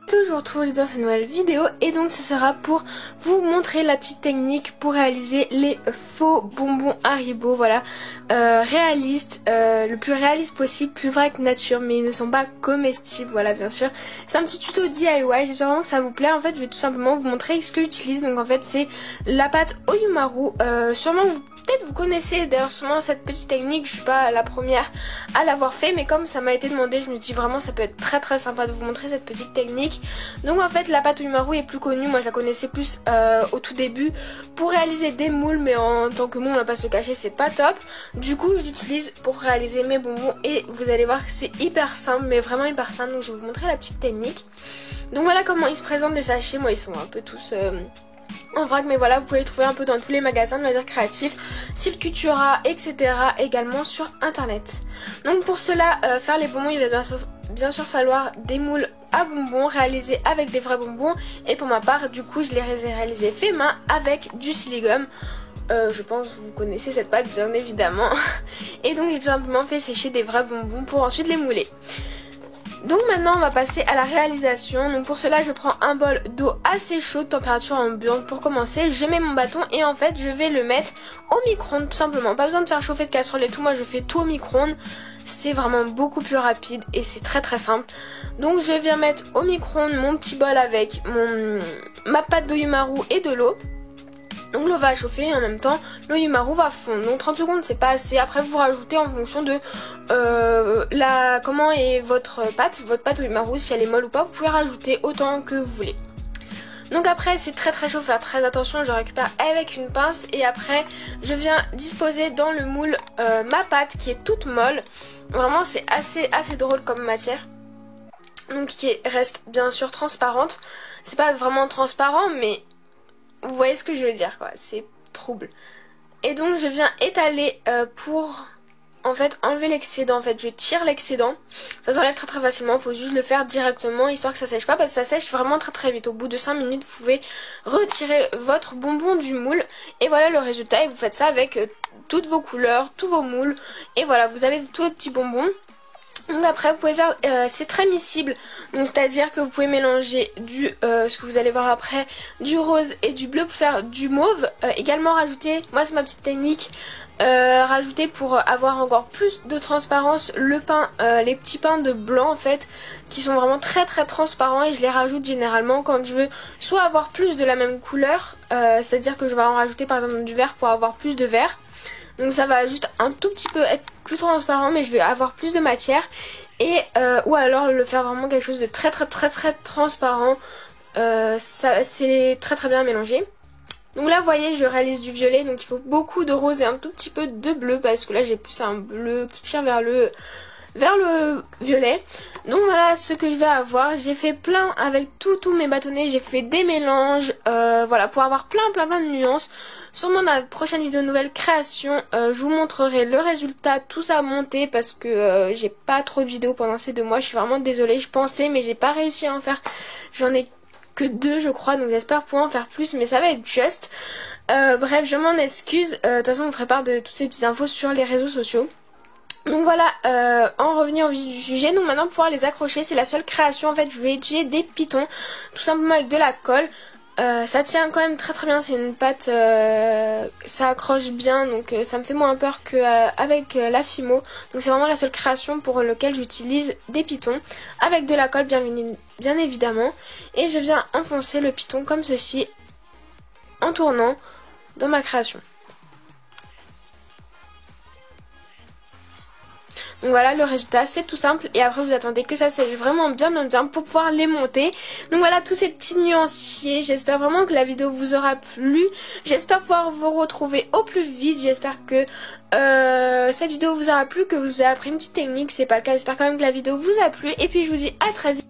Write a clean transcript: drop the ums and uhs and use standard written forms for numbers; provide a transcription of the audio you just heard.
toujours dans cette nouvelle vidéo et donc ce sera pour vous montrer la petite technique pour réaliser les faux bonbons Haribo, voilà, réalistes, le plus réaliste possible, plus vrai que nature, mais ils ne sont pas comestibles, voilà, bien sûr. C'est un petit tuto DIY, j'espère vraiment que ça vous plaît. En fait je vais tout simplement vous montrer ce que j'utilise. Donc en fait c'est la pâte Oyumaru, sûrement peut-être vous connaissez d'ailleurs sûrement cette petite technique, je suis pas la première à l'avoir fait, mais comme ça m'a été demandé, je me dis vraiment ça peut être très sympa de vous montrer cette petite technique. Donc en fait la pâte Oyumaru est plus connue, moi je la connaissais plus au tout début pour réaliser des moules, mais en tant que moule on va pas se le cacher, c'est pas top. Du coup je l'utilise pour réaliser mes bonbons et vous allez voir que c'est hyper simple, mais vraiment hyper simple. Donc je vais vous montrer la petite technique. Donc voilà comment ils se présentent les sachets, moi ils sont un peu tous en vrac, mais voilà, vous pouvez les trouver un peu dans tous les magasins de loisirs créatifs, style Cultura, etc. également sur internet. Donc pour cela, faire les bonbons, il va bien sûr falloir des moules à bonbons réalisés avec des vrais bonbons. Et pour ma part, du coup, je les ai réalisés fait main avec du siligum. Je pense que vous connaissez cette pâte bien évidemment. Et donc j'ai tout simplement fait sécher des vrais bonbons pour ensuite les mouler. Donc maintenant on va passer à la réalisation. Donc pour cela je prends un bol d'eau assez chaude, température ambiante pour commencer. Je mets mon bâton et en fait je vais le mettre au micro-ondes tout simplement. Pas besoin de faire chauffer de casserole et tout, moi je fais tout au micro-ondes. C'est vraiment beaucoup plus rapide et c'est très simple. Donc je viens mettre au micro-ondes mon petit bol avec ma pâte d'Oyumaru et de l'eau. Donc l'eau va chauffer et en même temps l'Oyumaru va fondre. Donc 30 secondes c'est pas assez. Après vous rajoutez en fonction de comment est votre pâte Oyumaru, si elle est molle ou pas. Vous pouvez rajouter autant que vous voulez. Donc après c'est très chaud, faire très attention. Je récupère avec une pince et après je viens disposer dans le moule ma pâte qui est toute molle. Vraiment c'est assez drôle comme matière. Donc qui reste bien sûr transparente. C'est pas vraiment transparent mais vous voyez ce que je veux dire quoi, c'est trouble. Et donc je viens étaler pour en fait enlever l'excédent. En fait je tire l'excédent, ça s'enlève très facilement, il faut juste le faire directement histoire que ça sèche pas, parce que ça sèche vraiment très vite. Au bout de 5 minutes vous pouvez retirer votre bonbon du moule et voilà le résultat. Et vous faites ça avec toutes vos couleurs, tous vos moules et voilà vous avez tous vos petits bonbons. Donc après vous pouvez faire, c'est très miscible, donc c'est à dire que vous pouvez mélanger ce que vous allez voir après, du rose et du bleu pour faire du mauve. Également rajouter, moi c'est ma petite technique, rajouter pour avoir encore plus de transparence le pain, les petits pains de blanc en fait, qui sont vraiment très transparents, et je les rajoute généralement quand je veux soit avoir plus de la même couleur, c'est à dire que je vais en rajouter par exemple du vert pour avoir plus de vert. Donc ça va juste un tout petit peu être plus transparent, mais je vais avoir plus de matière. Et ou alors le faire vraiment quelque chose de très transparent. C'est très bien mélangé. Donc là vous voyez je réalise du violet, donc il faut beaucoup de rose et un tout petit peu de bleu, parce que là j'ai plus un bleu qui tire vers le violet. Donc voilà ce que je vais avoir. J'ai fait plein avec tous mes bâtonnets, j'ai fait des mélanges, voilà, pour avoir plein de nuances. Sûrement dans la prochaine vidéo nouvelle création, je vous montrerai le résultat, tout ça monté, parce que j'ai pas trop de vidéos pendant ces 2 mois. Je suis vraiment désolée, je pensais mais j'ai pas réussi à en faire. J'en ai que 2 je crois, donc j'espère pouvoir en faire plus, mais ça va être juste. Bref, je m'en excuse. De toute façon on vous prépare de toutes ces petites infos sur les réseaux sociaux. Donc voilà, en revenir au vif du sujet. Donc maintenant pour pouvoir les accrocher, c'est la seule création en fait. Je vais utiliser des pitons, tout simplement avec de la colle. Ça tient quand même très bien, c'est une pâte, ça accroche bien, donc ça me fait moins peur qu'avec la Fimo. Donc c'est vraiment la seule création pour laquelle j'utilise des pitons avec de la colle bien évidemment. Et je viens enfoncer le piton comme ceci en tournant dans ma création. Donc voilà le résultat, c'est tout simple, et après vous attendez que ça sèche vraiment bien pour pouvoir les monter. Donc voilà tous ces petits nuanciers, j'espère vraiment que la vidéo vous aura plu. J'espère pouvoir vous retrouver au plus vite, j'espère que cette vidéo vous aura plu, que vous avez appris une petite technique. C'est pas le cas, j'espère quand même que la vidéo vous a plu, et puis je vous dis à très vite.